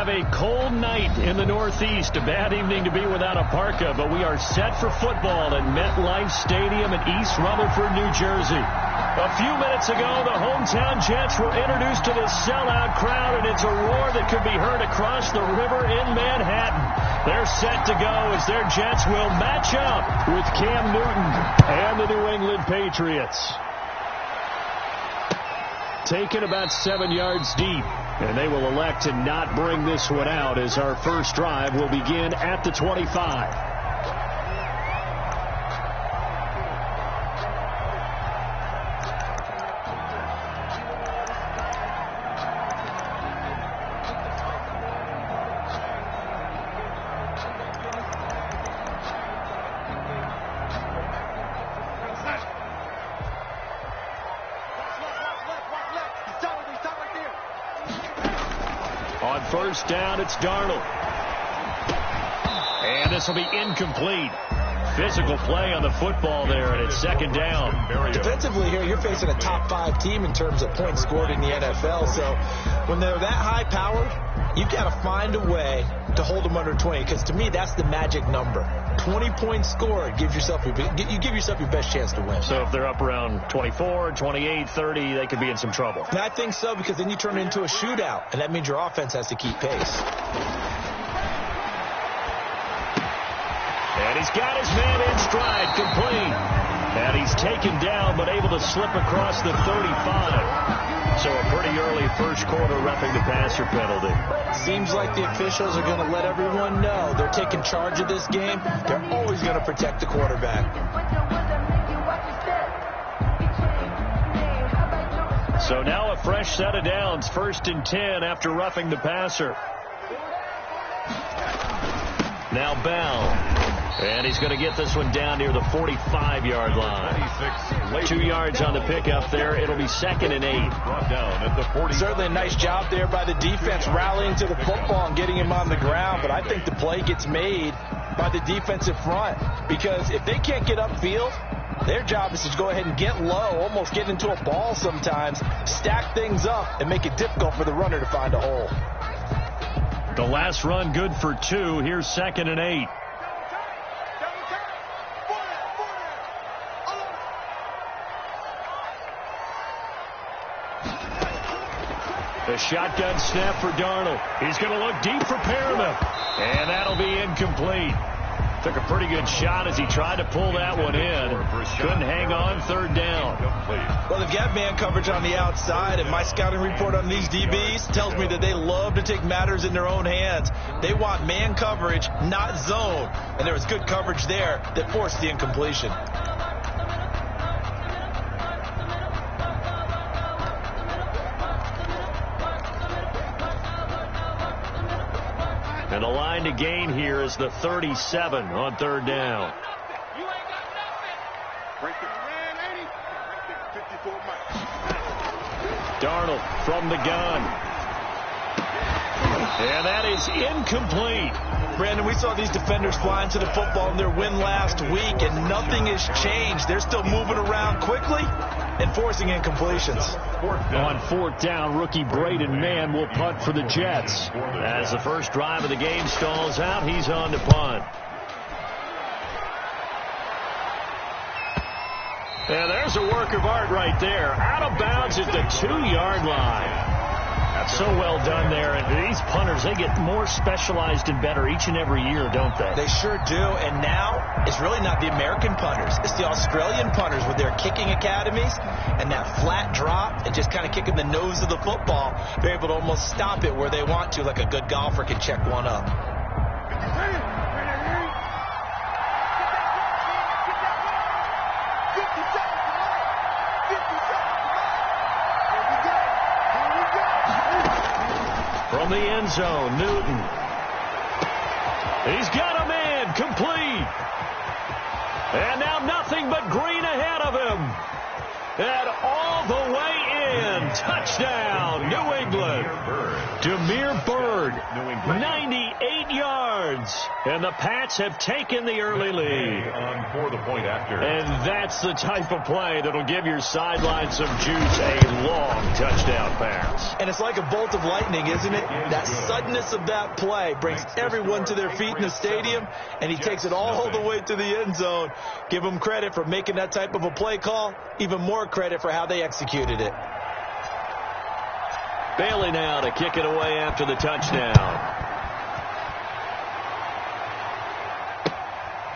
have a cold night in the Northeast. A bad evening to be without a parka, but we are set for football at MetLife Stadium in East Rutherford, New Jersey. A few minutes ago, the hometown Jets were introduced to this sellout crowd, and it's a roar that could be heard across the river in Manhattan. They're set to go as their Jets will match up with Cam Newton and the New England Patriots. Taken about 7 yards deep, and they will elect to not bring this one out as our first drive will begin at the 25. On first down, it's Darnold. And this will be incomplete. Physical play on the football there, and it's second down. Defensively here, you're facing a top 5 team in terms of points scored in the NFL. So when they're that high-powered, you've got to find a way to hold them under 20, because to me, that's the magic number. 20 points scored, you give yourself your best chance to win. So if they're up around 24, 28, 30, they could be in some trouble. And I think so, because then you turn it into a shootout, and that means your offense has to keep pace. And he's got his man in stride, complete. And he's taken down, but able to slip across the 35. So a pretty early first quarter roughing the passer penalty. Seems like the officials are going to let everyone know they're taking charge of this game. They're always going to protect the quarterback. So now a fresh set of downs, 1st and 10 after roughing the passer. Now Bell. And he's going to get this one down near the 45-yard line. 2 yards on the pickup there. It'll be 2nd and 8. Certainly a nice job there by the defense rallying to the football and getting him on the ground. But I think the play gets made by the defensive front, because if they can't get upfield, their job is to go ahead and get low, almost get into a ball sometimes, stack things up, and make it difficult for the runner to find a hole. The last run good for 2. Here's 2nd and 8. The shotgun snap for Darnold. He's going to look deep for Perriman. And that'll be incomplete. Took a pretty good shot as he tried to pull that one in. Couldn't hang on, 3rd down. Well, they've got man coverage on the outside, and my scouting report on these DBs tells me that they love to take matters in their own hands. They want man coverage, not zone. And there was good coverage there that forced the incompletion. And the line to gain here is the 37 on 3rd down. Darnold from the gun. And that is incomplete. Brandon, we saw these defenders flying to the football in their win last week, and nothing has changed. They're still moving around quickly and forcing incompletions. On 4th down, rookie Braden Mann will punt for the Jets. As the first drive of the game stalls out, he's on to punt. And there's a work of art right there. Out of bounds at the 2-yard line. So well done there. And these punters, they get more specialized and better each and every year, don't they? They sure do. And now it's really not the American punters. It's the Australian punters with their kicking academies and that flat drop and just kind of kicking the nose of the football. They're able to almost stop it where they want to, like a good golfer can check one up. From the end zone, Newton. He's got a man, complete. And now nothing but green ahead of him. And all the way in. Touchdown, New England. Damiere Byrd, 98 yards. yards. And the Pats have taken the early lead. For the point after. And that's the type of play that'll give your sideline some juice. A long touchdown pass. And it's like a bolt of lightning, isn't it? That suddenness of that play brings everyone to their feet in the stadium, and he takes it all the way to the end zone. Give him credit for making that type of a play call. Even more credit for how they executed it. Bailey now to kick it away after the touchdown.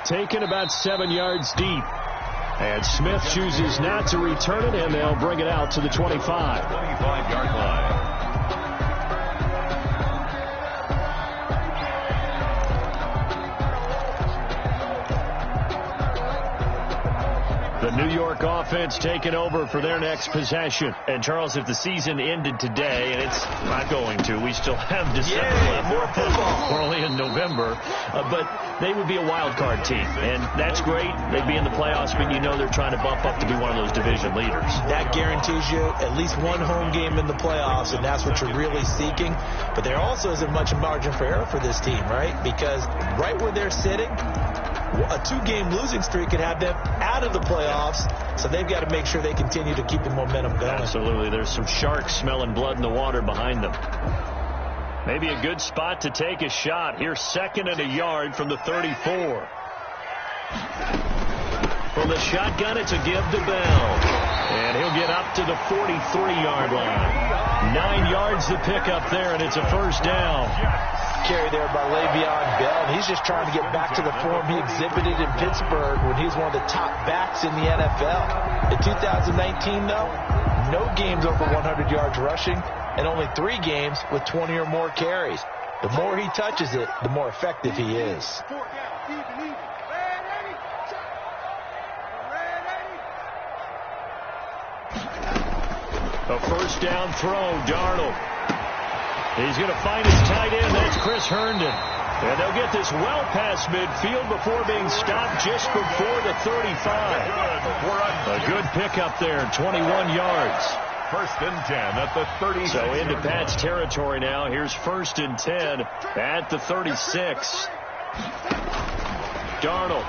Taken about 7 yards deep. And Smith chooses not to return it, and they'll bring it out to the 25. 25-yard line. The New York offense taking over for their next possession. And, Charles, if the season ended today, and it's not going to, we still have December left. More football. We're only in November. But they would be a wild card team. And that's great. They'd be in the playoffs, but you know they're trying to bump up to be one of those division leaders. That guarantees you at least one home game in the playoffs, and that's what you're really seeking. But there also isn't much margin for error for this team, right? Because right where they're sitting, a 2-game losing streak could have them out of the playoffs, so they've got to make sure they continue to keep the momentum going. Absolutely. There's some sharks smelling blood in the water behind them. Maybe a good spot to take a shot. Here's 2nd and a yard from the 34. From the shotgun, it's a give to Bell. And he'll get up to the 43-yard line. 9 yards to pick up there, and it's a first down. Carry there by Le'Veon Bell, and he's just trying to get back to the form he exhibited in Pittsburgh when he was one of the top backs in the NFL. In 2019, though, no games over 100 yards rushing, and only 3 games with 20 or more carries. The more he touches it, the more effective he is. A first down throw, Darnold. He's going to find his tight end. That's Chris Herndon. And they'll get this well past midfield before being stopped just before the 35. A good pickup there, 21 yards. 1st and 10 at the 36. So into Pat's territory now. Here's 1st and 10 at the 36. Darnold.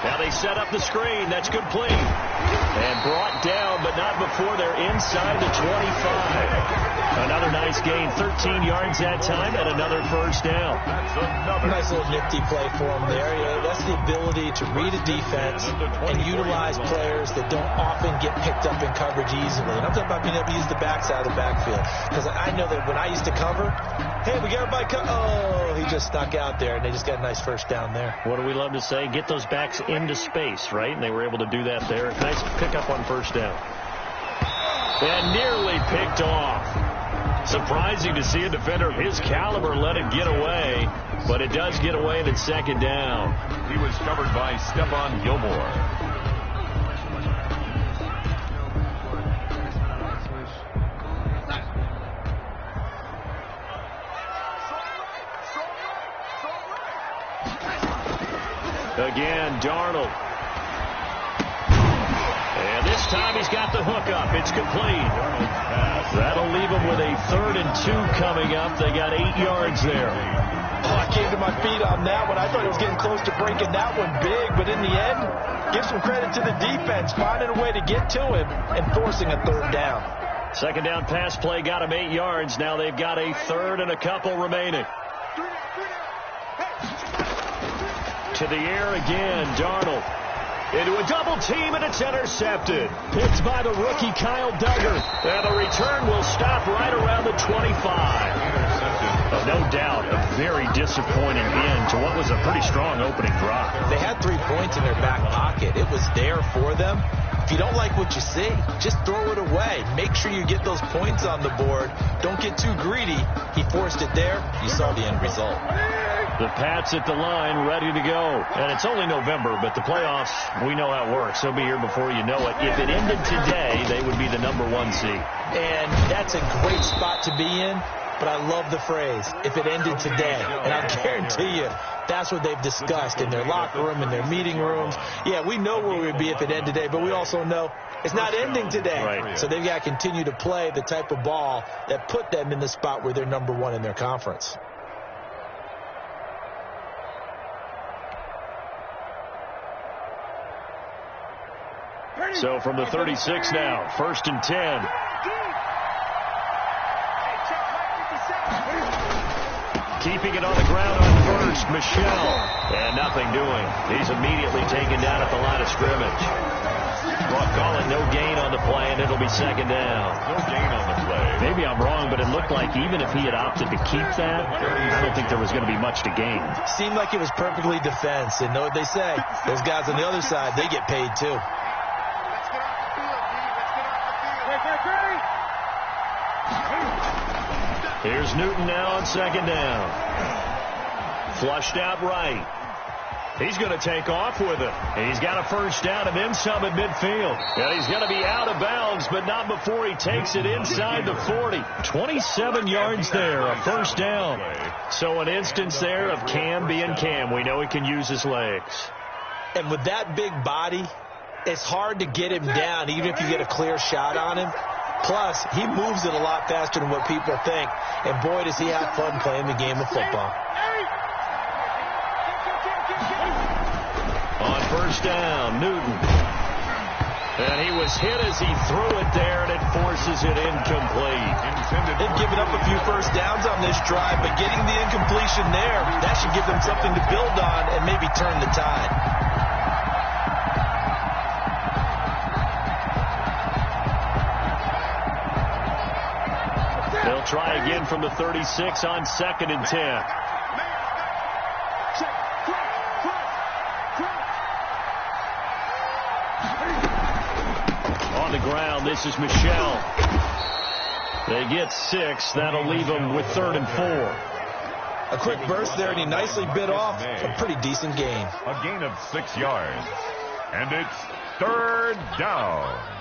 Now they set up the screen. That's complete. And brought down, but not before they're inside the 25. Another nice gain, 13 yards that time, and another first down. That's another nice little nifty play for him there. That's the ability to read a defense and utilize players that don't often get picked up in coverage easily. And I'm talking about being able to use the backside of the backfield. Because I know that when I used to cover, hey, we got everybody oh, he just snuck out there, and they just got a nice first down there. What do we love to say? Get those backs into space, right? And they were able to do that there. Nice pickup on first down. And nearly picked off. Surprising to see a defender of his caliber let it get away, but it does get away and it's 2nd down. He was covered by Stephon Gilmore. Again, Darnold. And this time he's got the hook up. It's complete. That'll leave him with a 3rd and 2 coming up. They got 8 yards there. I came to my feet on that one. I thought he was getting close to breaking that one big, but in the end, give some credit to the defense, finding a way to get to him and forcing a 3rd down. 2nd down pass play got him 8 yards. Now they've got a 3rd and a couple remaining. To the air again, Darnold. Into a double team, and it's intercepted. Picked by the rookie Kyle Duggar. And the return will stop right around the 25. No doubt, a very disappointing end to what was a pretty strong opening drive. They had 3 points in their back pocket. It was there for them. If you don't like what you see, just throw it away. Make sure you get those points on the board. Don't get too greedy. He forced it there. You saw the end result. The Pats at the line, ready to go. And it's only November, but the playoffs, we know how it works. They'll be here before you know it. If it ended today, they would be the #1 seed. And that's a great spot to be in, but I love the phrase, if it ended today. And I guarantee you, that's what they've discussed in their locker room, in their meeting rooms. Yeah, we know where we'd be if it ended today, but we also know it's not ending today. Right. So they've got to continue to play the type of ball that put them in the spot where they're #1 in their conference. So from the 36 now, 1st and 10. Keeping it on the ground on first, Michel. And nothing doing. He's immediately taken down at the line of scrimmage. Well, call it no gain on the play, and it'll be 2nd down. No gain on the play. Maybe I'm wrong, but it looked like even if he had opted to keep that, I don't think there was going to be much to gain. Seemed like it was perfectly defense. And know what they say? Those guys on the other side, they get paid too. Here's Newton now on 2nd down. Flushed out right. He's going to take off with it. He's got a 1st down and then some at midfield. And he's going to be out of bounds, but not before he takes it inside the 40. 27 yards there, a 1st down. So an instance there of Cam being Cam. We know he can use his legs. And with that big body, it's hard to get him down, even if you get a clear shot on him. Plus, he moves it a lot faster than what people think. And boy, does he have fun playing the game of football. On 1st down, Newton. And he was hit as he threw it there, and it forces it incomplete. They've given up a few 1st downs on this drive, but getting the incompletion there, that should give them something to build on and maybe turn the tide. They'll try again from the 36 on 2nd and 10. On the ground, this is Michel. They get 6. That'll leave them with 3rd and 4. A quick burst there, and he nicely bit off a pretty decent gain. A gain of 6 yards. And it's 3rd down.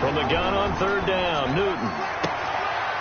From the gun on 3rd down, Newton.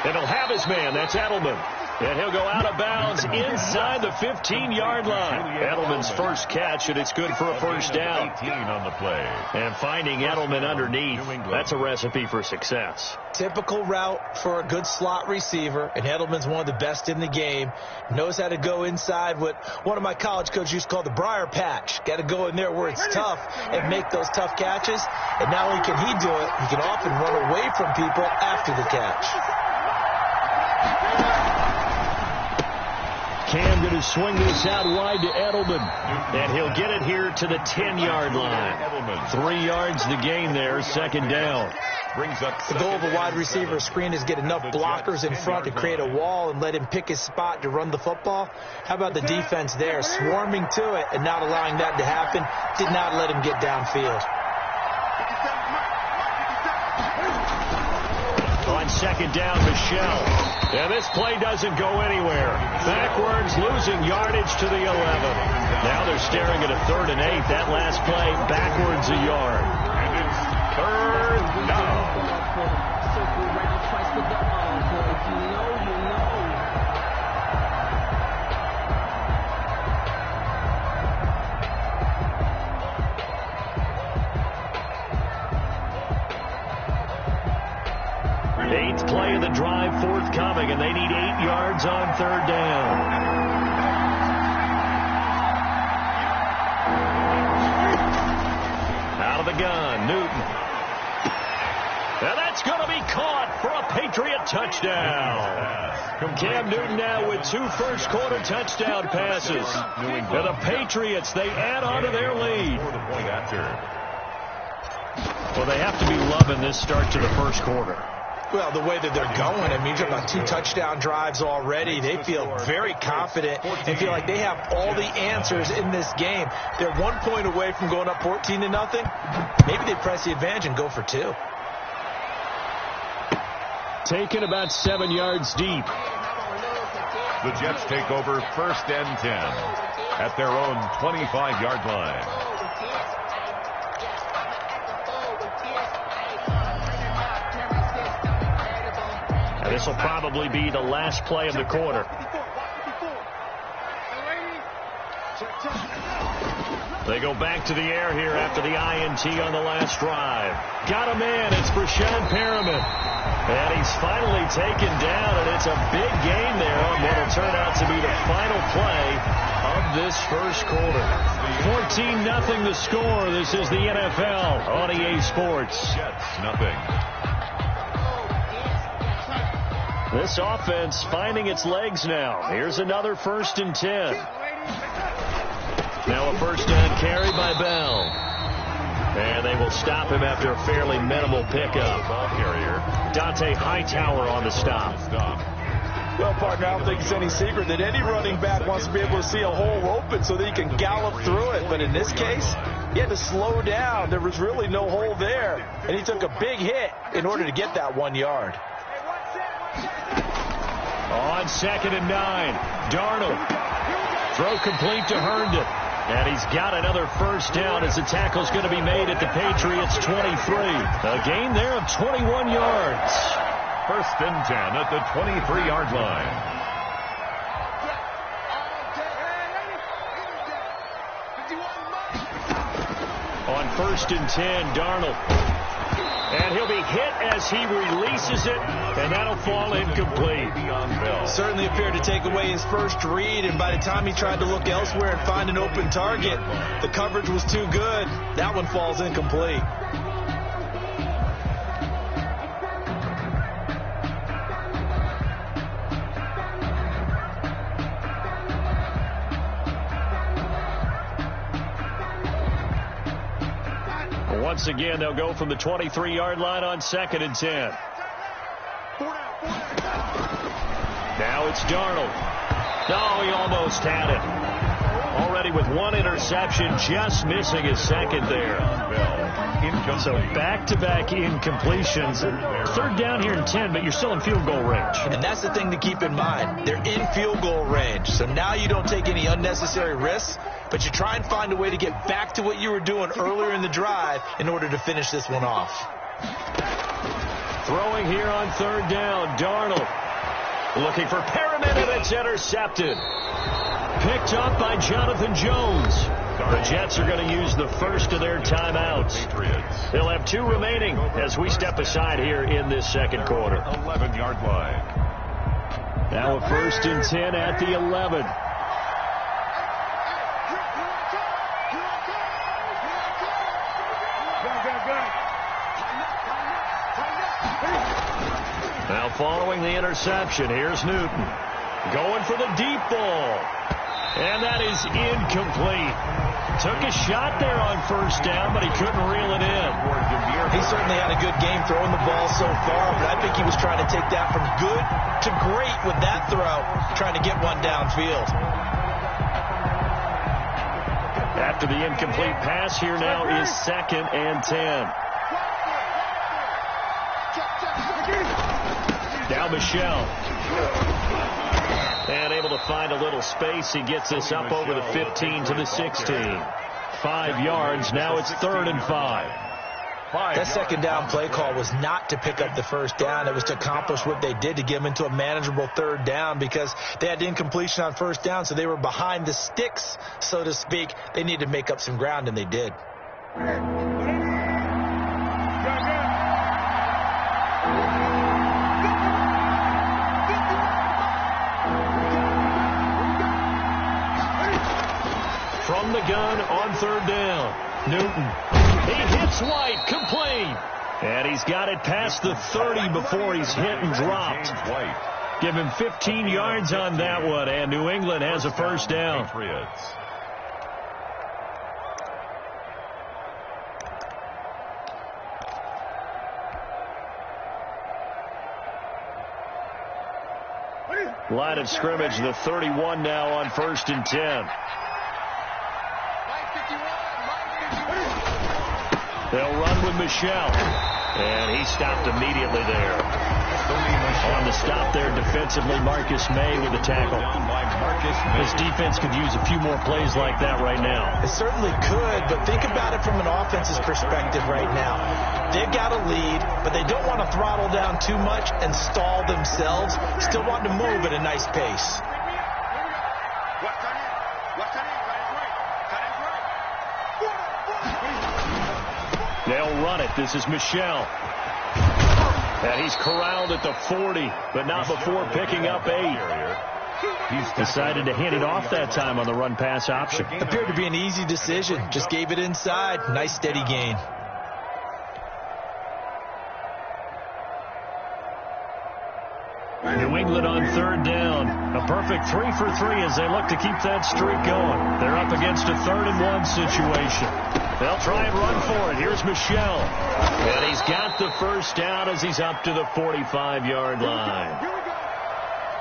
And he'll have his man. That's Edelman. And he'll go out of bounds inside the 15-yard line. Edelman's first catch, and it's good for a 1st down. 18 on the play. And finding Edelman underneath, that's a recipe for success. Typical route for a good slot receiver, and Edelman's one of the best in the game. Knows how to go inside what one of my college coaches used to call the briar patch. Got to go in there where it's tough and make those tough catches. And not only can he do it, he can often run away from people after the catch. Cam going to swing this out wide to Edelman. And he'll get it here to the 10-yard line. 3 yards to gain there, 2nd down. The goal of a wide receiver screen is get enough blockers in front to create a wall and let him pick his spot to run the football. How about the defense there, swarming to it and not allowing that to happen? Did not let him get downfield. On 2nd down, Michel. And this play doesn't go anywhere. Backwards, losing yardage to the 11. Now they're staring at a 3rd and 8. That last play, backwards a yard. And it's 3rd down. Eighth play of the drive forthcoming, and they need 8 yards on 3rd down. Out of the gun, Newton. And that's going to be caught for a Patriot touchdown. Cam Newton now with 2 first-quarter touchdown passes. And the Patriots, they add on to their lead. Well, they have to be loving this start to the first quarter. Well, the way that they're going, I mean, you're about 2 touchdown drives already. They feel very confident and feel like they have all the answers in this game. They're 1 point away from going up 14-0. Maybe they press the advantage and go for 2. Taken about 7 yards deep. The Jets take over 1st and 10 at their own 25-yard line. And this will probably be the last play of the quarter. They go back to the air here after the INT on the last drive. Got a man. It's Brashad Perriman. And he's finally taken down, and it's a big gain there on what will turn out to be the final play of this first quarter. 14-0 the score. This is the NFL on EA Sports. Jets, nothing. This offense finding its legs now. Here's another 1st and 10. Now a first down carry by Bell. And they will stop him after a fairly minimal pickup. Ball carrier. Dante Hightower on the stop. Well, partner, I don't think it's any secret that any running back wants to be able to see a hole open so that he can gallop through it. But in this case, he had to slow down. There was really no hole there. And he took a big hit in order to get that 1 yard. On 2nd and 9, Darnold. Throw complete to Herndon. And he's got another first down as the tackle's going to be made at the Patriots' 23. A gain there of 21 yards. 1st and 10 at the 23-yard line. On 1st and 10, Darnold. And he'll be hit as he releases it, and that'll fall incomplete. Certainly appeared to take away his first read, and by the time he tried to look elsewhere and find an open target, the coverage was too good. That one falls incomplete. Once again, they'll go from the 23-yard line on 2nd and 10. Now it's Darnold. No, he almost had it. Already with one interception, just missing his second there. So back-to-back incompletions. 3rd down here in 10, but you're still in field goal range. And that's the thing to keep in mind. They're in field goal range. So now you don't take any unnecessary risks, but you try and find a way to get back to what you were doing earlier in the drive in order to finish this one off. Throwing here on 3rd down, Darnold. Looking for Perriman, and it's intercepted. Picked up by Jonathan Jones. The Jets are going to use the first of their timeouts. They'll have 2 remaining as we step aside here in this second quarter. 11-yard line. Now a 1st and 10 at the 11. Now following the interception, here's Newton. Going for the deep ball. And that is incomplete. Took a shot there on 1st down, but he couldn't reel it in. He certainly had a good game throwing the ball so far, but I think he was trying to take that from good to great with that throw, trying to get one downfield. After the incomplete pass, here now is 2nd and 10. Now Michelle. And able to find a little space. He gets this up over the 15 to the 16. 5 yards. Now it's 3rd and 5. That 2nd down play call was not to pick up the 1st down. It was to accomplish what they did to get them into a manageable 3rd down because they had incompletion on 1st down, so they were behind the sticks, so to speak. They needed to make up some ground, and they did. From the gun on 3rd down, Newton. He hits White, complete. And he's got it past the 30 before he's hit and dropped. Give him 15 yards on that one, and New England has a 1st down. Line of scrimmage, the 31 now on 1st and 10. They'll run with Michelle. And he stopped immediately there. On the stop there defensively, Marcus May with the tackle. This defense could use a few more plays like that right now. It certainly could, but think about it from an offense's perspective right now. They've got a lead, but they don't want to throttle down too much and stall themselves. Still want to move at a nice pace. They'll run it. This is Michel. And he's corralled at the 40, but not before picking up 8. He's decided to hand it off that time on the run-pass option. Appeared to be an easy decision. Just gave it inside. Nice steady gain. New England on 3rd down. A perfect 3 for 3 as they look to keep that streak going. They're up against a 3rd and 1 situation. They'll try and run for it. Here's Michel. And he's got the first down as he's up to the 45-yard line.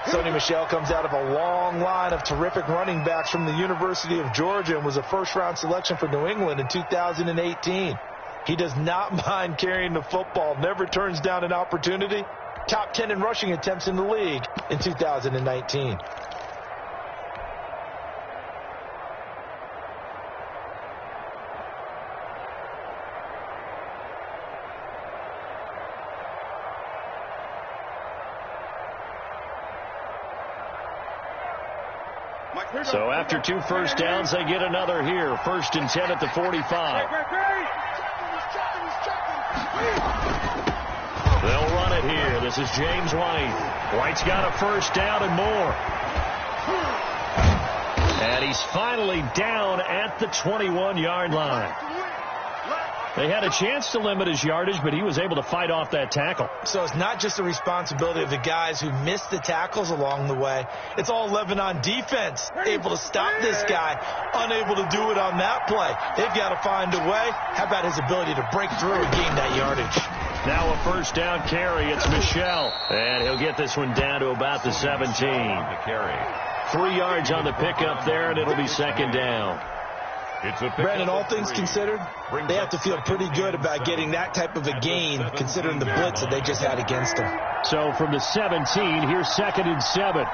Sony Michel comes out of a long line of terrific running backs from the University of Georgia and was a first-round selection for New England in 2018. He does not mind carrying the football, never turns down an opportunity. Top 10 in rushing attempts in the league in 2019. So after 2 first downs, they get another here. 1st and 10 at the 45. They'll run it here. This is James White. White's got a first down and more. And he's finally down at the 21-yard line. They had a chance to limit his yardage, but he was able to fight off that tackle. So it's not just the responsibility of the guys who missed the tackles along the way. It's all Lebanon defense able to stop this guy, unable to do it on that play. They've got to find a way. How about his ability to break through and gain that yardage? Now a first down carry. It's Michel. And he'll get this one down to about the 17. 3 yards on the pickup there, and it'll be 2nd down. Brandon, all things considered, they have to feel pretty good about getting that type of a gain considering the blitz that they just had against them. So from the 17, here's 2nd and 7.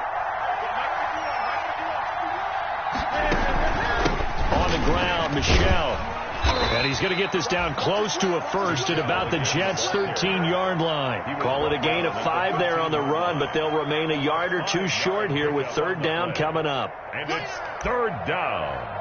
On the ground, Michel. And he's going to get this down close to a first at about the Jets' 13-yard line. Call it a gain of 5 there on the run, but they'll remain a yard or 2 short here with 3rd down coming up. And it's 3rd down.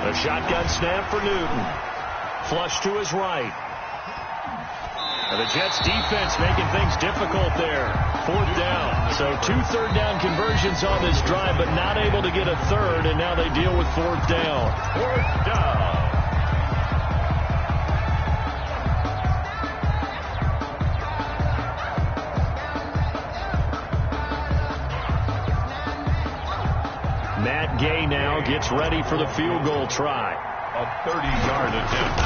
A shotgun snap for Newton. Flush to his right. And the Jets defense making things difficult there. 4th down. So 2 third down conversions on this drive, but not able to get a 3rd, and now they deal with 4th down. 4th down. Matt Gay now gets ready for the field goal try. A 30-yard attempt.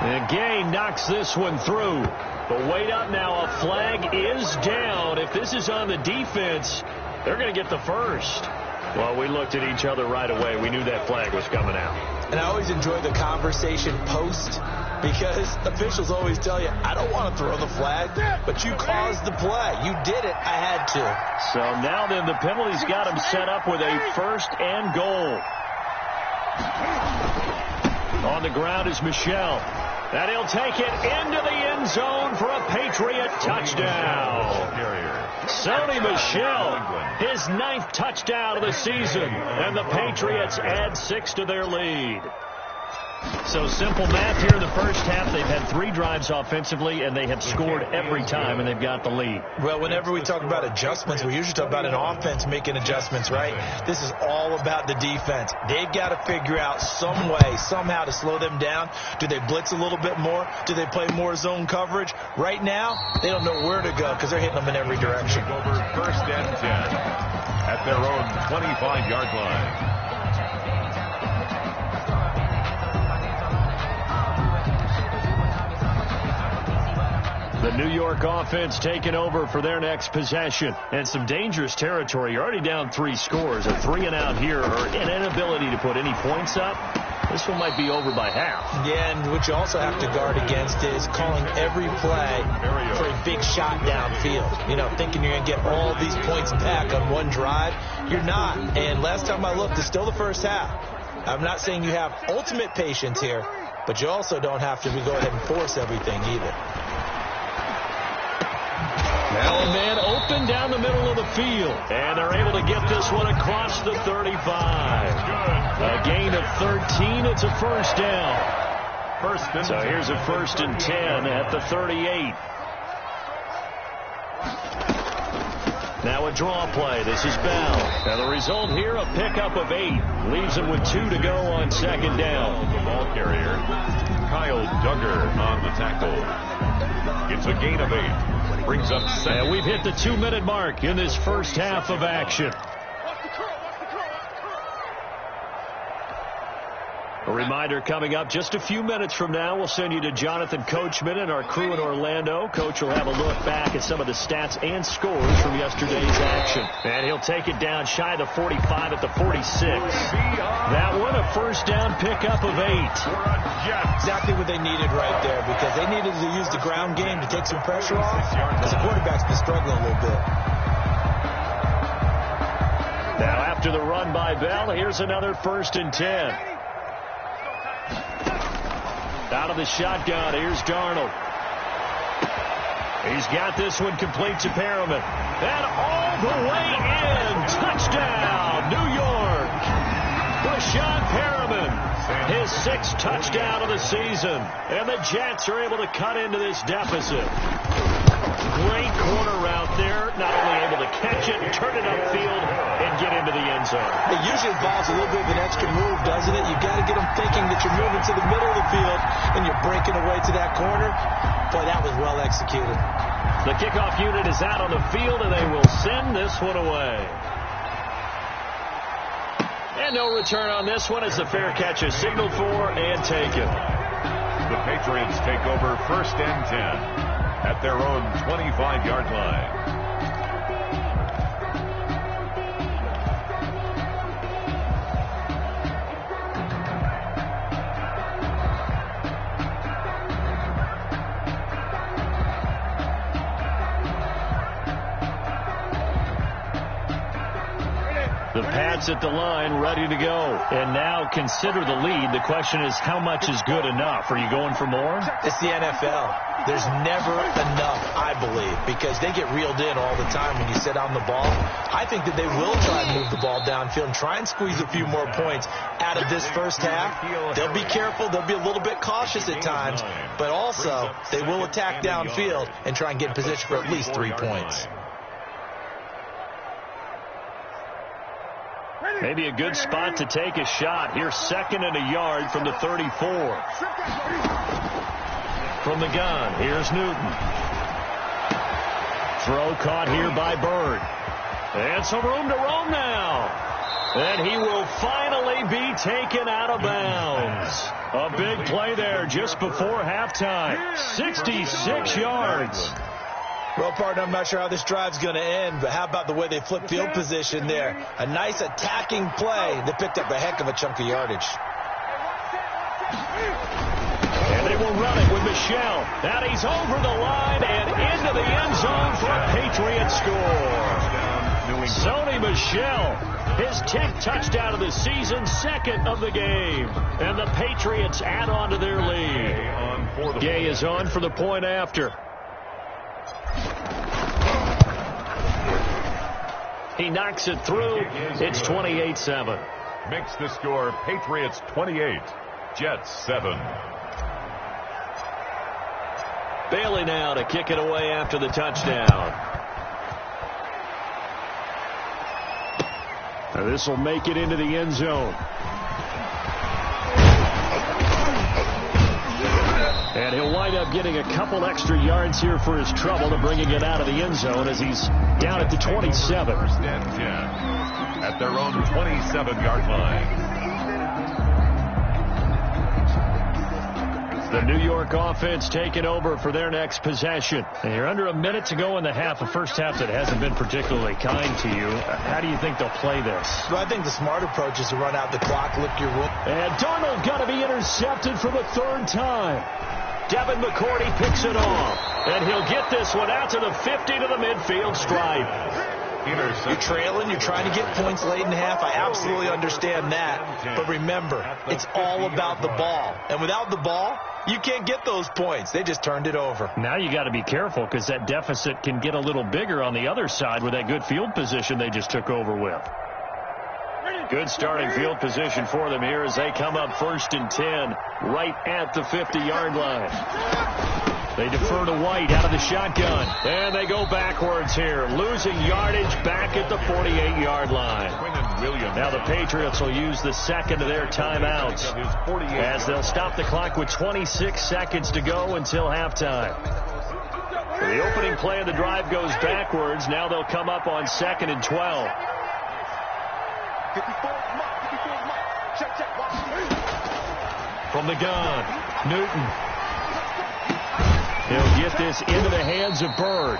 And Gay knocks this one through. But wait up now. A flag is down. If this is on the defense, they're going to get the first. Well, we looked at each other right away. We knew that flag was coming out. And I always enjoy the conversation post because officials always tell you, I don't want to throw the flag, but you caused the play. You did it. I had to. So now then the penalty's got him set up with a 1st and goal. On the ground is Michel. And he'll take it into the end zone for a Patriot touchdown. Sony Michel, his 9th touchdown of the season. And the Patriots add 6 to their lead. So simple math here in the first half. They've had 3 drives offensively, and they have scored every time, and they've got the lead. Well, whenever we talk about adjustments, we usually talk about an offense making adjustments, right? This is all about the defense. They've got to figure out some way, somehow to slow them down. Do they blitz a little bit more? Do they play more zone coverage? Right now, they don't know where to go because they're hitting them in every direction. Over 1st and 10 at their own 25-yard line. The New York offense taking over for their next possession. And some dangerous territory. You're already down 3 scores. A 3-and-out here or an inability to put any points up. This one might be over by half. Yeah, and what you also have to guard against is calling every play for a big shot downfield. You know, thinking you're going to get all these points back on one drive. You're not. And last time I looked, it's still the first half. I'm not saying you have ultimate patience here, but you also don't have to go ahead and force everything either. Now a man open down the middle of the field. And they're able to get this one across the 35. A gain of 13. It's a first down. So here's a 1st and 10 at the 38. Now a draw play. This is Bell. And the result here, a pickup of 8. Leaves him with 2 to go on 2nd down. The ball carrier, Kyle Duggar on the tackle. It's a gain of 8. Brings up 7. And we've hit the 2-minute mark in this first half of action. A reminder coming up just a few minutes from now. We'll send you to Jonathan Coachman and our crew in Orlando. Coach will have a look back at some of the stats and scores from yesterday's action. And he'll take it down shy of the 45 at the 46. That one, a first down pickup of 8. Exactly what they needed right there, because they needed to use the ground game to take some pressure off, because the quarterback's been struggling a little bit. Now after the run by Bell, here's another 1st and 10. Out of the shotgun, here's Darnold. He's got this one complete to Perriman. And all the way in. Touchdown, New York. Brashad Perriman, his 6th touchdown of the season. And the Jets are able to cut into this deficit. Great corner route there. Not only able to catch it, turn it upfield, and get into the end zone. It usually involves a little bit of an extra move, doesn't it? You've got to get them thinking that you're moving to the middle of the field and you're breaking away to that corner. Boy, that was well executed. The kickoff unit is out on the field, and they will send this one away. And no return on this one as the fair catch is signaled for and taken. The Patriots take over 1st and 10 at their own 25-yard line. The Pats at the line, ready to go. And now consider the lead. The question is, how much is good enough? Are you going for more? It's the NFL. There's never enough, I believe, because they get reeled in all the time when you sit on the ball. I think that they will try and move the ball downfield and try and squeeze a few more points out of this first half. They'll be careful. They'll be a little bit cautious at times, but also they will attack downfield and try and get in position for at least 3 points. Maybe a good spot to take a shot. Here's 2nd and a yard from the 34. From the gun, here's Newton. Throw caught here by Bird. And some room to roam now. And he will finally be taken out of bounds. A big play there just before halftime. 66 yards. Well, partner, I'm not sure how this drive's going to end, but how about the way they flip field position there? A nice attacking play that picked up a heck of a chunk of yardage. And they will run it with Michel. And he's over the line and into the end zone for a Patriot score. Sony Michel, his 10th touchdown of the season, 2nd of the game. And the Patriots add on to their lead. Gay is on for the point after. He knocks it through. It's 28-7. Makes the score Patriots 28, Jets 7. Bailey now to kick it away after the touchdown. This will make it into the end zone. And he'll wind up getting a couple extra yards here for his trouble and bringing it out of the end zone as he's down at the 27. 1st and 10 at their own 27-yard line. The New York offense taking over for their next possession. And you're under a minute to go in the half, a first half that hasn't been particularly kind to you. How do you think they'll play this? Well, I think the smart approach is to run out the clock, lick your room. And Darnold got to be intercepted for the 3rd time. Devin McCourty picks it off. And he'll get this one out to the 50 to the midfield stripe. You're trailing. You're trying to get points late in half. I absolutely understand that. But remember, it's all about the ball. And without the ball, you can't get those points. They just turned it over. Now you got to be careful because that deficit can get a little bigger on the other side with that good field position they just took over with. Good starting field position for them here as they come up 1st and 10 right at the 50-yard line. They defer to White out of the shotgun. And they go backwards here, losing yardage back at the 48-yard line. Now the Patriots will use the second of their timeouts as they'll stop the clock with 26 seconds to go until halftime. The opening play of the drive goes backwards. Now they'll come up on 2nd and 12. From the gun, Newton. He'll get this into the hands of Bird.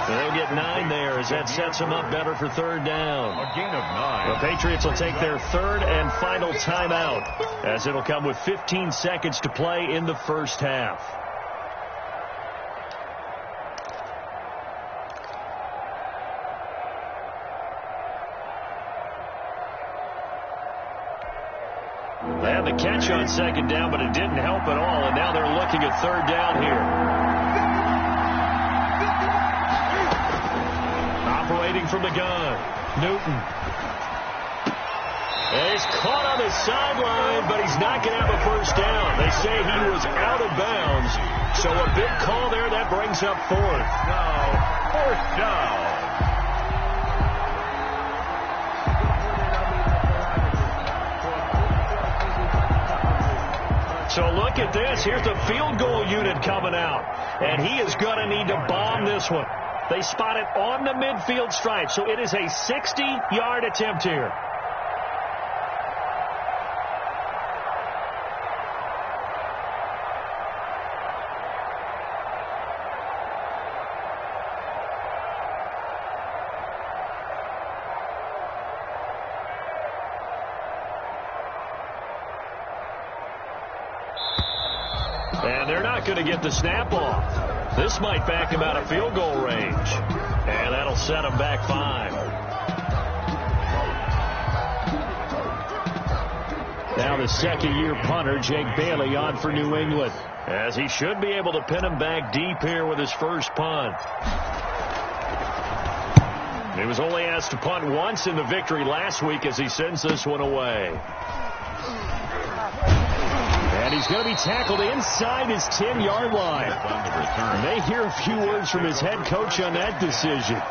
They'll get 9 there as that sets them up better for 3rd down. A gain of 9. The Patriots will take their 3rd and final timeout as it'll come with 15 seconds to play in the first half. They had the catch on 2nd down, but it didn't help at all, and now they're looking at 3rd down here. Operating from the gun, Newton. And he's caught on the sideline, but he's not going to have a first down. They say he was out of bounds, so a big call there. That brings up 4th. Now, 4th down. So look at this. Here's the field goal unit coming out. And he is going to need to bomb this one. They spot it on the midfield stripe. So it is a 60-yard attempt here. And they're not going to get the snap off. This might back him out of field goal range. And that'll set him back 5. Now the 2nd-year punter, Jake Bailey, on for New England, as he should be able to pin him back deep here with his first punt. He was only asked to punt once in the victory last week as he sends this one away. And he's going to be tackled inside his 10-yard line. May hear a few words from his head coach on that decision.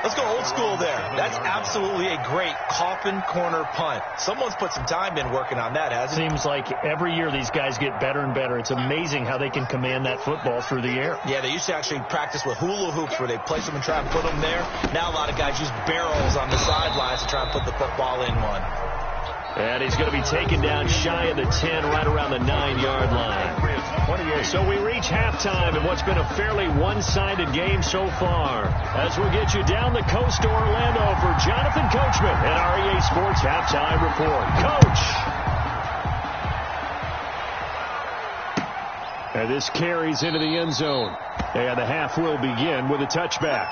Let's go old school there. That's absolutely a great coffin corner punt. Someone's put some time in working on that, hasn't it? Seems like every year these guys get better and better. It's amazing how they can command that football through the air. Yeah, they used to actually practice with hula hoops where they place them and try and put them there. Now a lot of guys use barrels on the sidelines to try and put the football in one. And he's going to be taken down shy of the 10, right around the 9-yard line. So we reach halftime in what's been a fairly one-sided game so far. As we'll get you down the coast to Orlando for Jonathan Coachman and our EA Sports Halftime Report. Coach! And this carries into the end zone. And the half will begin with a touchback.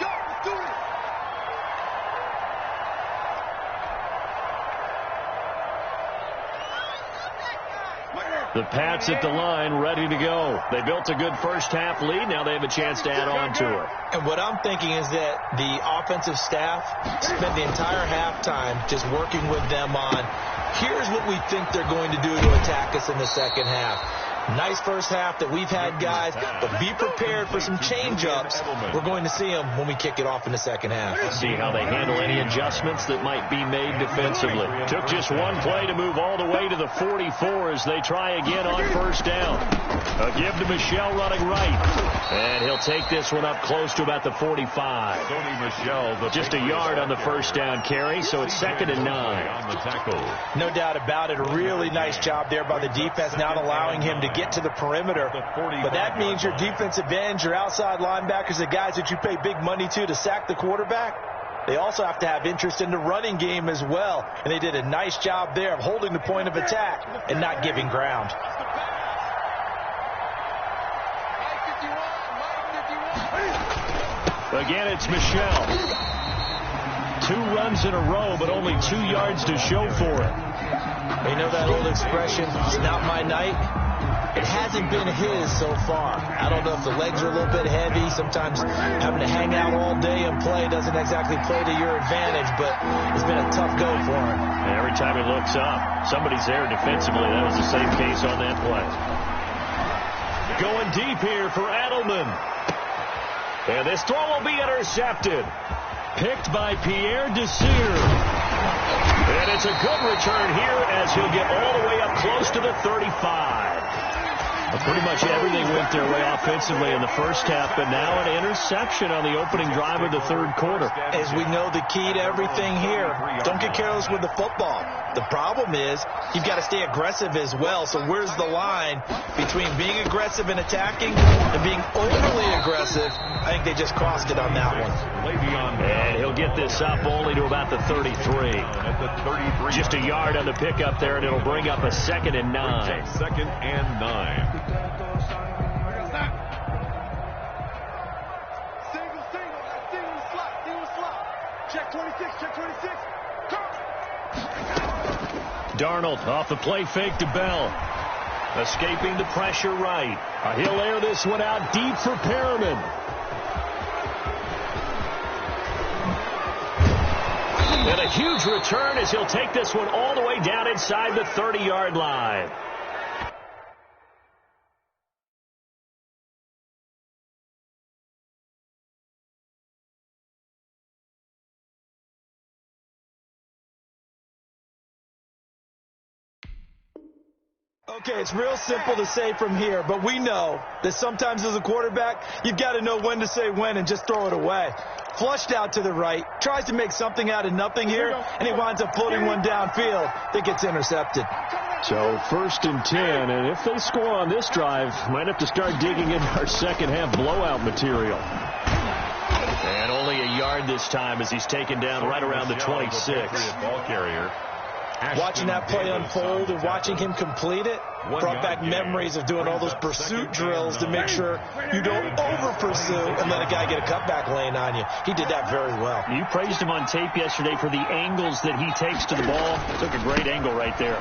The Pats at the line, ready to go. They built a good first-half lead. Now they have a chance to add on to it. And what I'm thinking is that the offensive staff spent the entire halftime just working with them on, here's what we think they're going to do to attack us in the second half. Nice first half that we've had, guys, but be prepared for some change-ups. We're going to see them when we kick it off in the second half. See how they handle any adjustments that might be made defensively. Took just one play to move all the way to the 44 as they try again on first down. A give to Michel running right. And he'll take this one up close to about the 45. Just a yard on the first down carry, so it's 2nd and 9. No doubt about it. A really nice job there by the defense, not allowing him to get to the perimeter. But that means your defensive ends, your outside linebackers, the guys that you pay big money to sack the quarterback, they also have to have interest in the running game as well. And they did a nice job there of holding the point of attack and not giving ground. Again, it's Michel. 2 runs in a row, but only 2 yards to show for it. You know that old expression, it's not my night? It hasn't been his so far. I don't know if the legs are a little bit heavy. Sometimes having to hang out all day and play doesn't exactly play to your advantage, but it's been a tough go for him. And every time he looks up, somebody's there defensively. That was the same case on that play. Going deep here for Adelman. And this throw will be intercepted. Picked by Pierre Desir. And it's a good return here as he'll get all the way up close to the 35. Pretty much everything went their way offensively in the first half, but now an interception on the opening drive of the third quarter. As we know, the key to everything here, don't get careless with the football. The problem is you've got to stay aggressive as well. So where's the line between being aggressive and attacking and being overly aggressive? I think they just crossed it on that one. And he'll get this up only to about the 33. Just a yard on the pickup there, and it'll bring up a 2nd and 9. 2nd and 9. Check 26, check 26. Darnold off the play fake to Bell. Escaping the pressure right. He'll air this one out deep for Perriman. And a huge return as he'll take this one all the way down inside the 30-yard line. Okay, it's real simple to say from here, but we know that sometimes as a quarterback, you've got to know when to say when and just throw it away. Flushed out to the right, tries to make something out of nothing here, and he winds up floating one downfield that gets intercepted. So 1st and 10, and if they score on this drive, might have to start digging into our second half blowout material. And only a yard this time as he's taken down right around the 26. Ball carrier. Watching that play unfold and watching him complete it brought back memories of doing all those pursuit drills to make sure you don't over-pursue and let a guy get a cutback lane on you. He did that very well. You praised him on tape yesterday for the angles that he takes to the ball. Took a great angle right there.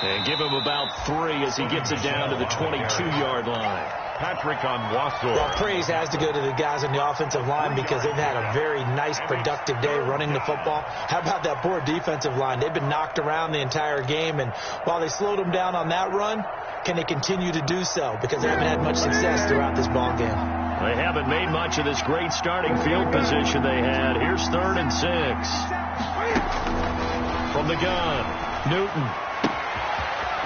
And give him about 3 as he gets it down to the 22-yard line. Patrick on Wassor. Well, praise has to go to the guys on the offensive line because they've had a very nice, productive day running the football. How about that poor defensive line? They've been knocked around the entire game, and while they slowed them down on that run, can they continue to do so? Because they haven't had much success throughout this ball game. They haven't made much of this great starting field position they had. Here's 3rd and 6. From the gun, Newton.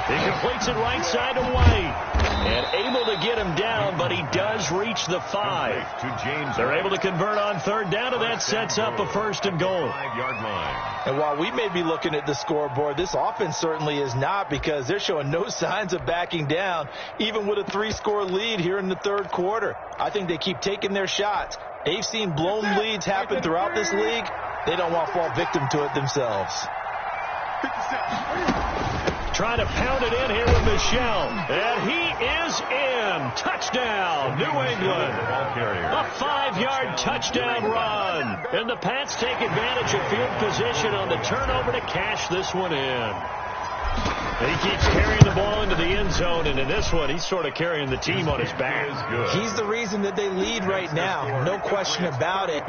He completes it right side to White. And able to get him down, but he does reach the 5. They're able to convert on 3rd down, and that sets up a 1st and goal. 5-yard line. And while we may be looking at the scoreboard, this offense certainly is not because they're showing no signs of backing down, even with a 3-score lead here in the third quarter. I think they keep taking their shots. They've seen blown leads happen throughout this league. They don't want to fall victim to it themselves. Trying to pound it in here with Michel. And he is in. Touchdown, New England. A 5-yard touchdown run. And the Pats take advantage of field position on the turnover to cash this one in. And he keeps carrying the ball into the end zone, and in this one, he's sort of carrying the team on his back. He's the reason that they lead right now, no question about it.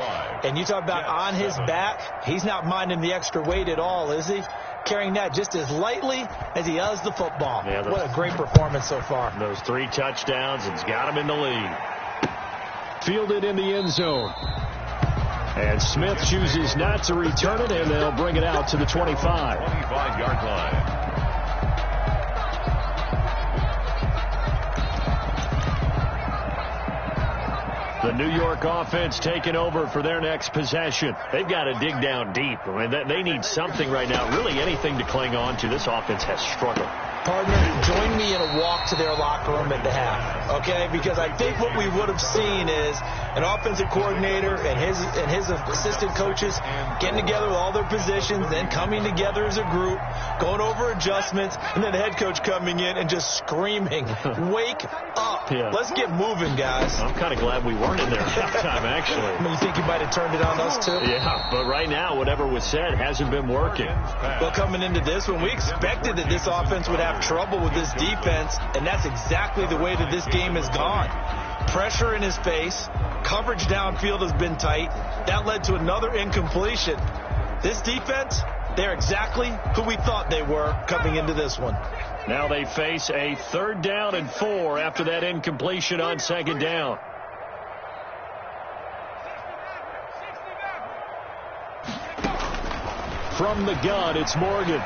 And you talk about on his back, he's not minding the extra weight at all, is he? Carrying that just as lightly as he does the football. Yeah, what a great performance so far. Those 3 touchdowns, it's got him in the lead. Fielded in the end zone. And Smith chooses not to return it, and they'll bring it out to the 25. 25-yard line. The New York offense taking over for their next possession. They've got to dig down deep. I mean, they need something right now, really anything to cling on to. This offense has struggled. Partner, join me in a walk to their locker room at the half, okay? Because I think what we would have seen is an offensive coordinator and his assistant coaches getting together with all their positions, then coming together as a group, going over adjustments, and then the head coach coming in and just screaming, wake up. Yeah. Let's get moving, guys. I'm kind of glad we weren't in there at halftime, actually. You think he might have turned it on us, too? Yeah, but right now, whatever was said hasn't been working. Well, coming into this one, we expected that this offense would have trouble with this defense, and that's exactly the way that this game has gone. Pressure in his face. Coverage downfield has been tight. That led to another incompletion. This defense, they're exactly who we thought they were coming into this one. Now they face a 3rd down and 4 after that incompletion on 2nd down. From the gun, it's Morgan.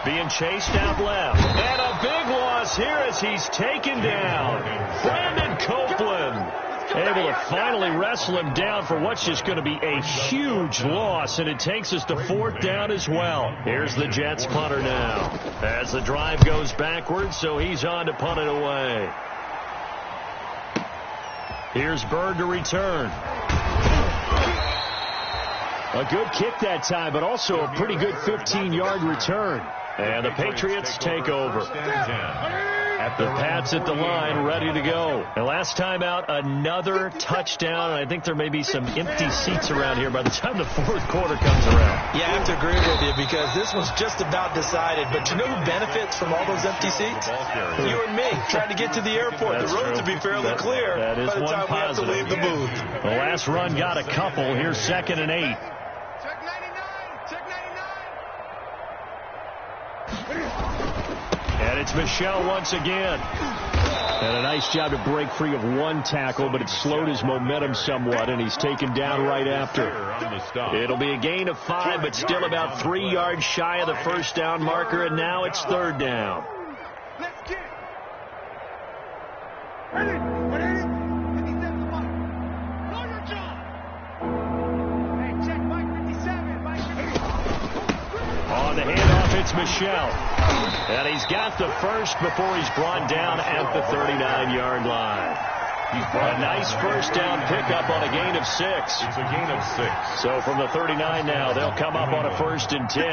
Being chased out left. And a big loss here as he's taken down. Brandon Copeland able to finally wrestle him down for what's just going to be a huge loss, and it takes us to 4th down as well. Here's the Jets punter now as the drive goes backwards, so he's on to punt it away. Here's Bird to return. A good kick that time, but also a pretty good 15-yard return. And the Patriots take over. The Pats at the line, ready to go. And last time out, another touchdown. And I think there may be some empty seats around here by the time the 4th quarter comes around. Yeah, I have to agree with you because this one's just about decided. But you know who benefits from all those empty seats? You and me, trying to get to the airport. That's the roads true. will be fairly clear that is by the one time positive. we have to leave the booth. The last run got a couple. Here's 2nd and 8. Check 99. Check 99. And it's Michel once again. And a nice job to break free of one tackle, but it slowed his momentum somewhat, and he's taken down right after. It'll be a gain of 5, but still about 3 yards shy of the 1st down marker, and now it's 3rd down. Let's kick. Ready? Ready? 57 to the bottom. Know your job. Hey, check Mike 57. Mike 57. On the handoff, it's Michel. And he's got the first before he's brought down at the 39-yard line. A nice 1st down pickup on a gain of 6. It's a gain of 6. So from the 39 now, they'll come up on a 1st and 10.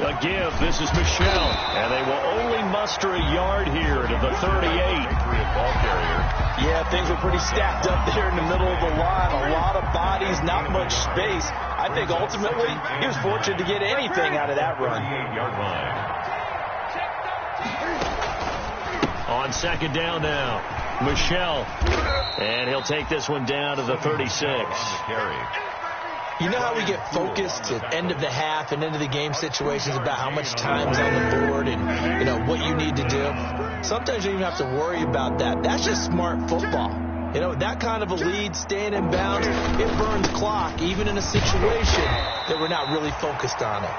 A give. This is Michel. And they will only muster a yard here to the 38. Yeah, things were pretty stacked up there in the middle of the line. A lot of bodies, not much space. I think ultimately he was fortunate to get anything out of that run. On 2nd down now, Michel. And he'll take this one down to the 36. You know how we get focused at end of the half and end of the game situations about how much time's on the board and, you know, what you need to do? Sometimes you don't even have to worry about that. That's just smart football. You know, that kind of a lead, staying in bounds, it burns clock, even in a situation that we're not really focused on it.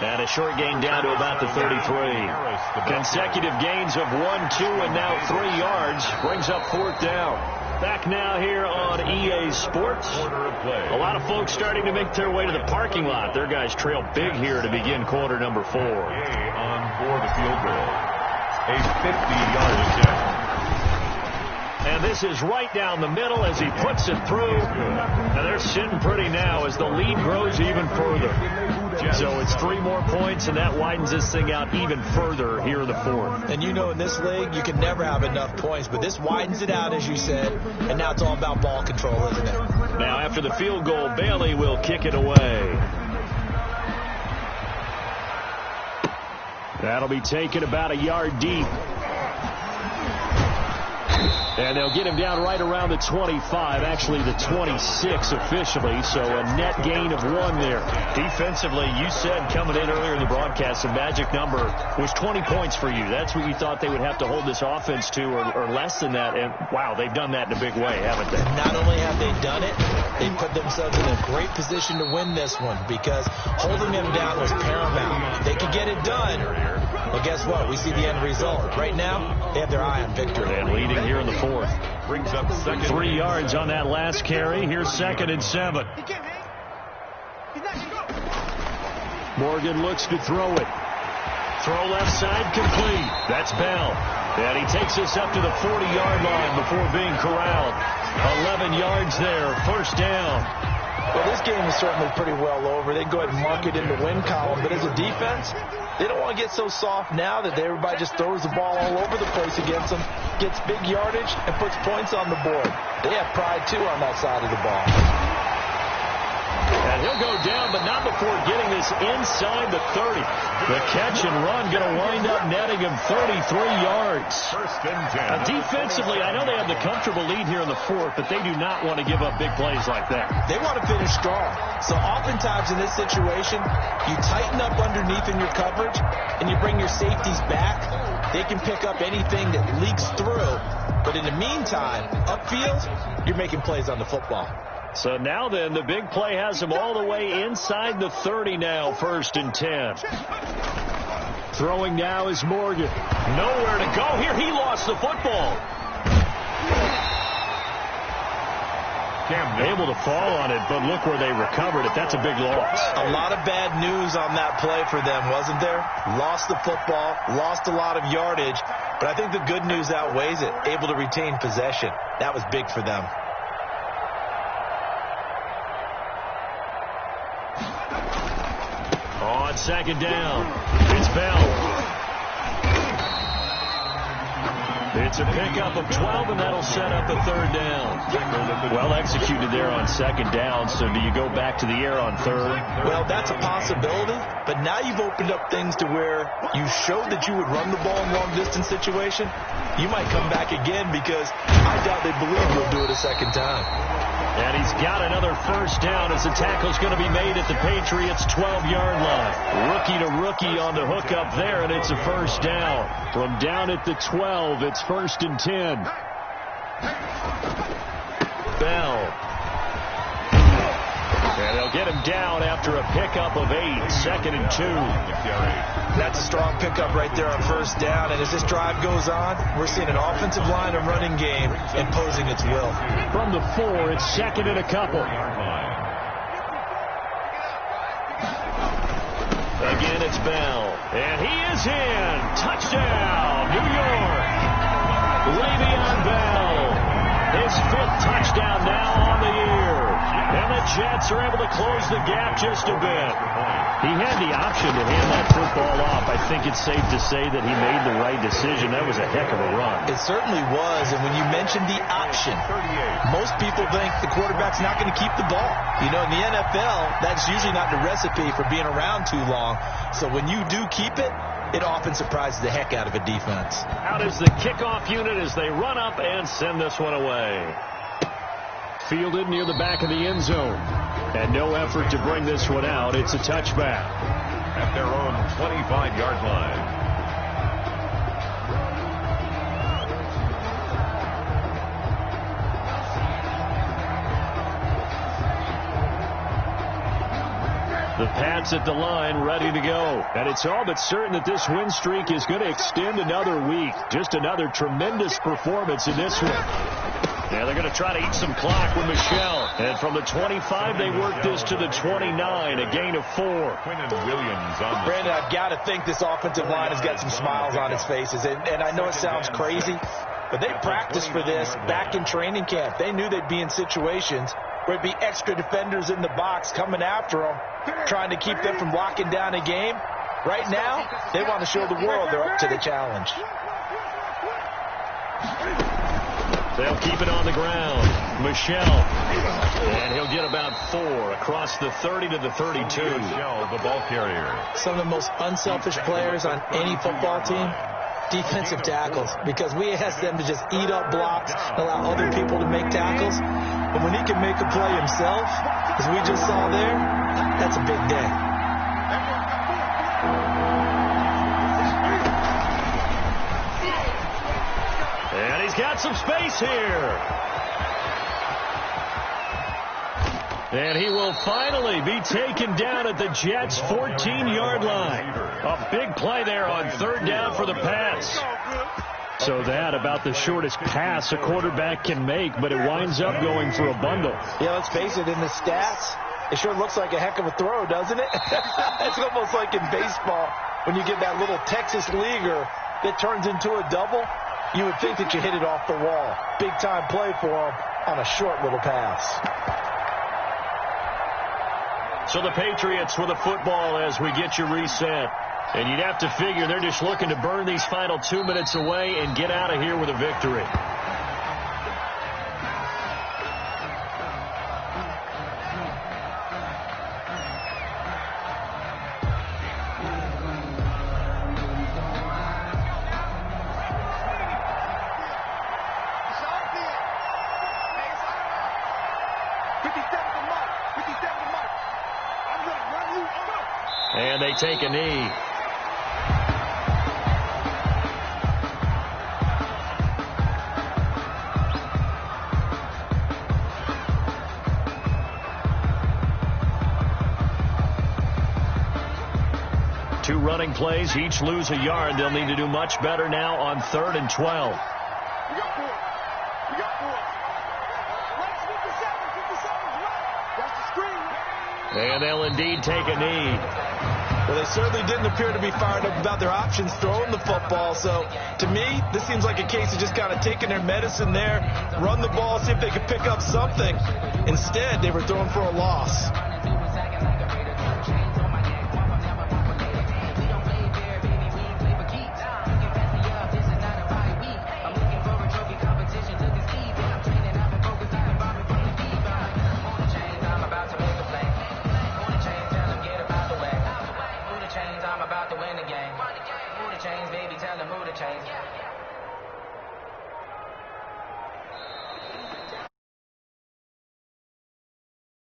And a short gain down to about the 33. Consecutive gains of 1, 2, and now 3 yards brings up 4th down. Back now here on EA Sports. A lot of folks starting to make their way to the parking lot. Their guys trail big here to begin quarter number 4. On for the field goal. A 50-yard attempt. And this is right down the middle as he puts it through. And they're sitting pretty now as the lead grows even further. So it's 3 more points, and that widens this thing out even further here in the 4th. And you know in this league, you can never have enough points, but this widens it out, as you said, and now it's all about ball control, isn't it? Now after the field goal, Bailey will kick it away. That'll be taken about a yard deep. And they'll get him down right around the 25, actually the 26 officially, so a net gain of 1 there. Defensively, you said coming in earlier in the broadcast, the magic number was 20 points for you. That's what you thought they would have to hold this offense to, or less than that. And, wow, they've done that in a big way, haven't they? Not only have they done it, they put themselves in a great position to win this one because holding them down was paramount. If they could get it done, well, guess what? We see the end result. Right now, they have their eye on victory. And leading here in the 4th. Brings up 2nd. 3 yards on that last carry. Here's 2nd and 7. Morgan looks to throw it. Throw left side complete. That's Bell. And he takes us up to the 40-yard line before being corralled. 11 yards there. 1st down. Well, this game is certainly pretty well over. They go ahead and mark it in the win column. But as a defense, they don't want to get so soft now that everybody just throws the ball all over the place against them. gets big yardage and puts points on the board. They have pride, too, on that side of the ball. And he'll go down, but not before getting this inside the 30. The catch and run going to wind up netting him 33 yards. First and 10. Defensively, I know they have the comfortable lead here in the fourth, but they do not want to give up big plays like that. They want to finish strong. So oftentimes in this situation, you tighten up underneath in your coverage, and you bring your safeties back. They can pick up anything that leaks through. But in the meantime, upfield, you're making plays on the football. So now then, the big play has him all the way inside the 30 now, first and 10. Throwing now is Morgan. Nowhere to go here. He lost the football. Able to fall on it, but look where they recovered it. That's a big loss. A lot of bad news on that play for them, wasn't there? Lost the football, lost a lot of yardage, but I think the good news outweighs it. Able to retain possession. That was big for them. On second down, it's Bell. It's a pickup of 12, and that'll set up a third down. Well executed there on second down, so do you go back to the air on third? Well, that's a possibility, but now you've opened up things to where you showed that you would run the ball in long-distance situation. You might come back again because I doubt they believe you'll do it a second time. And he's got another first down as the tackle's going to be made at the Patriots' 12-yard line. Rookie to rookie on the hook up there, and it's a first down. From down at the 12, it's first and 10. Bell. And they'll get him down after a pickup of 8, second and 2. That's a strong pickup right there on first down. And as this drive goes on, we're seeing an offensive line and running game imposing its will. From the 4, it's second and a couple. Again, it's Bell. And he is in. Touchdown, New York. Le'Veon Bell. His 5th touchdown now on the year. And the Jets are able to close the gap just a bit. He had the option to hand that football off. I think it's safe to say that he made the right decision. That was a heck of a run. It certainly was. And when you mentioned the option, most people think the quarterback's not going to keep the ball. You know, in the NFL, that's usually not the recipe for being around too long. So when you do keep it, it often surprises the heck out of a defense. Out is the kickoff unit as they run up and send this one away. Fielded near the back of the end zone. And no effort to bring this one out. It's a touchback. At their own 25-yard line. The Pats at the line ready to go. And it's all but certain that this win streak is going to extend another week. Just another tremendous performance in this one. Yeah, they're going to try to eat some clock with Michelle. And from the 25, they work this to the 29, a gain of 4. Brandon, I've got to think this offensive line has got some smiles on its faces. And I know it sounds crazy, but they practiced for this back in training camp. They knew they'd be in situations where it'd be extra defenders in the box coming after them, trying to keep them from locking down a game. Right now, they want to show the world they're up to the challenge. They'll keep it on the ground. Michelle. And he'll get about 4 across the 30 to the 32. Michelle, the ball carrier. Some of the most unselfish players on any football team, defensive tackles, because we ask them to just eat up blocks, allow other people to make tackles. But when he can make a play himself, as we just saw there, that's a big day. And he's got some space here. And he will finally be taken down at the Jets' 14-yard line. A big play there on third down for the Pats. So that about the shortest pass a quarterback can make, but it winds up going for a bundle. Yeah, let's face it, in the stats, it sure looks like a heck of a throw, doesn't it? It's almost like in baseball when you get that little Texas leaguer that turns into a double. You would think that you hit it off the wall. Big-time play for him on a short little pass. So the Patriots with a football as we get you reset. And you'd have to figure they're just looking to burn these final 2 minutes away and get out of here with a victory. And they take a knee. Two running plays, each lose a yard. They'll need to do much better now on 3rd and 12. We got 4. We got 4. Right, 57's right. That's the screen. And they'll indeed take a knee. Well, they certainly didn't appear to be fired up about their options throwing the football. So, to me, this seems like a case of just kind of taking their medicine there, run the ball, see if they could pick up something. Instead, they were throwing for a loss. Chains, baby, tell them who to change.